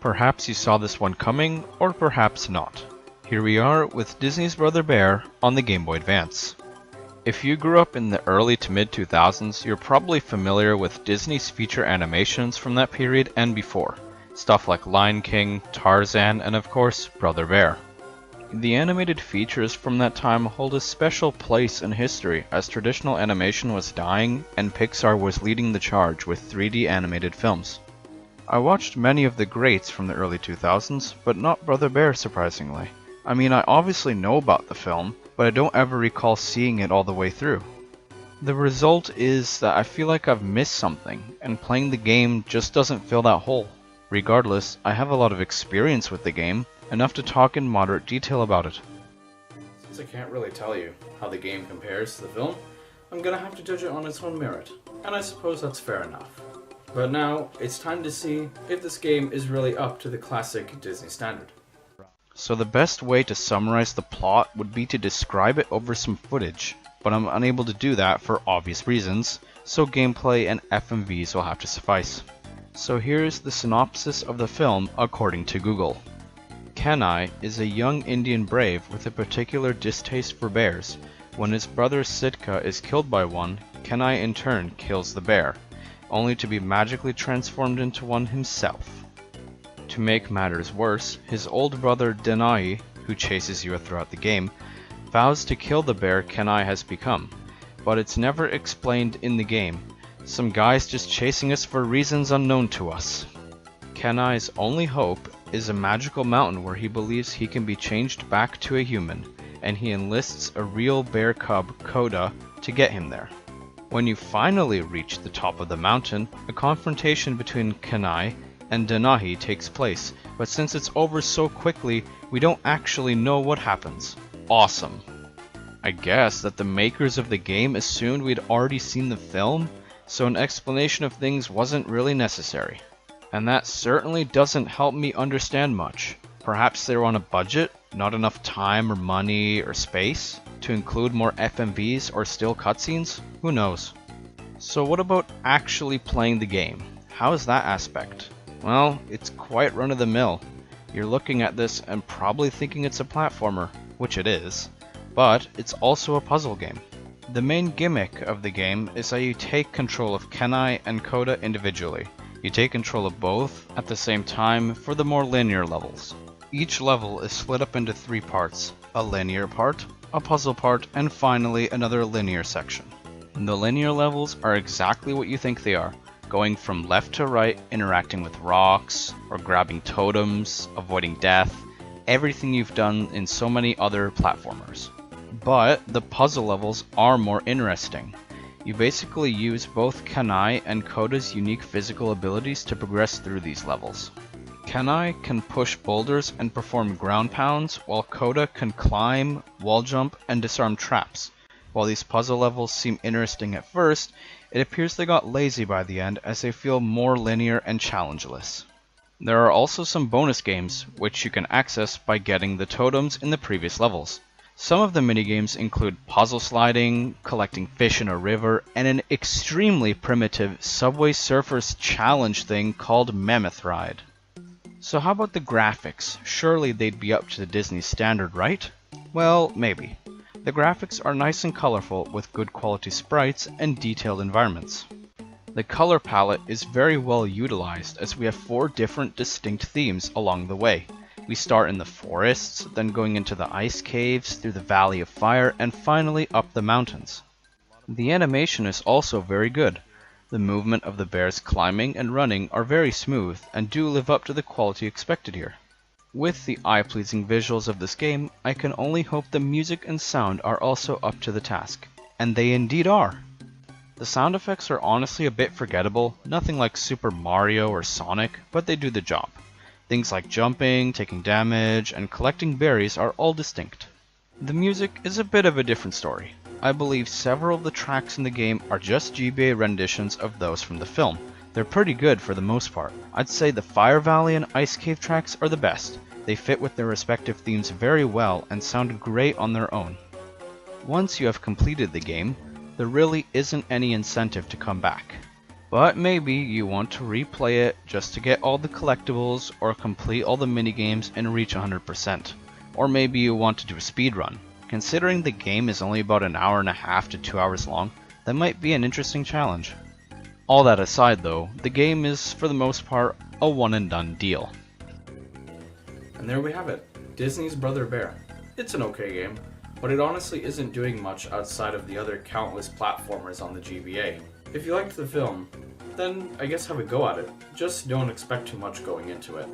Perhaps you saw this one coming, or perhaps not. Here we are with Disney's Brother Bear on the Game Boy Advance. If you grew up in the early to mid 2000s, you're probably familiar with Disney's feature animations from that period and before. Stuff like Lion King, Tarzan, and of course, Brother Bear. The animated features from that time hold a special place in history as traditional animation was dying and Pixar was leading the charge with 3D animated films. I watched many of the greats from the early 2000s, but not Brother Bear surprisingly. I mean, I obviously know about the film, but I don't ever recall seeing it all the way through. The result is that I feel like I've missed something, and playing the game just doesn't fill that hole. Regardless, I have a lot of experience with the game, enough to talk in moderate detail about it. Since I can't really tell you how the game compares to the film, I'm gonna have to judge it on its own merit, and I suppose that's fair enough. But now, it's time to see if this game is really up to the classic Disney standard. So the best way to summarize the plot would be to describe it over some footage, but I'm unable to do that for obvious reasons, so gameplay and FMVs will have to suffice. So here's the synopsis of the film according to Google. Kenai is a young Indian brave with a particular distaste for bears. When his brother Sitka is killed by one, Kenai in turn kills the bear, only to be magically transformed into one himself. To make matters worse, his older brother Denai, who chases you throughout the game, vows to kill the bear Kenai has become, but it's never explained in the game. Some guy's just chasing us for reasons unknown to us. Kenai's only hope is a magical mountain where he believes he can be changed back to a human, and he enlists a real bear cub, Coda, to get him there. When you finally reach the top of the mountain, a confrontation between Kenai and Denahi takes place, but since it's over so quickly, we don't actually know what happens. Awesome. I guess that the makers of the game assumed we'd already seen the film, so an explanation of things wasn't really necessary. And that certainly doesn't help me understand much. Perhaps they were on a budget, not enough time or money or space to include more FMVs or still cutscenes? Who knows? So what about actually playing the game? How is that aspect? Well, it's quite run-of-the-mill. You're looking at this and probably thinking it's a platformer, which it is, but it's also a puzzle game. The main gimmick of the game is that you take control of Kenai and Coda individually. You take control of both at the same time for the more linear levels. Each level is split up into 3 parts, a linear part, a puzzle part, and finally another linear section. The linear levels are exactly what you think they are, going from left to right, interacting with rocks, or grabbing totems, avoiding death, everything you've done in so many other platformers. But the puzzle levels are more interesting. You basically use both Kenai and Coda's unique physical abilities to progress through these levels. Kenai can push boulders and perform ground pounds, while Coda can climb, wall jump, and disarm traps. While these puzzle levels seem interesting at first, it appears they got lazy by the end as they feel more linear and challengeless. There are also some bonus games, which you can access by getting the totems in the previous levels. Some of the minigames include puzzle sliding, collecting fish in a river, and an extremely primitive Subway Surfers challenge thing called Mammoth Ride. So how about the graphics? Surely they'd be up to the Disney standard, right? Well, maybe. The graphics are nice and colorful with good quality sprites and detailed environments. The color palette is very well utilized as we have 4 different distinct themes along the way. We start in the forests, then going into the ice caves, through the Valley of Fire, and finally up the mountains. The animation is also very good. The movement of the bears climbing and running are very smooth and do live up to the quality expected here. With the eye-pleasing visuals of this game, I can only hope the music and sound are also up to the task. And they indeed are! The sound effects are honestly a bit forgettable, nothing like Super Mario or Sonic, but they do the job. Things like jumping, taking damage, and collecting berries are all distinct. The music is a bit of a different story. I believe several of the tracks in the game are just GBA renditions of those from the film. They're pretty good for the most part. I'd say the Fire Valley and Ice Cave tracks are the best. They fit with their respective themes very well and sound great on their own. Once you have completed the game, there really isn't any incentive to come back. But maybe you want to replay it just to get all the collectibles or complete all the minigames and reach 100%. Or maybe you want to do a speedrun. Considering the game is only about an hour and a half to 2 hours long, that might be an interesting challenge. All that aside though, the game is for the most part a one and done deal. And there we have it, Disney's Brother Bear. It's an okay game, but it honestly isn't doing much outside of the other countless platformers on the GBA. If you liked the film, then I guess have a go at it. Just don't expect too much going into it.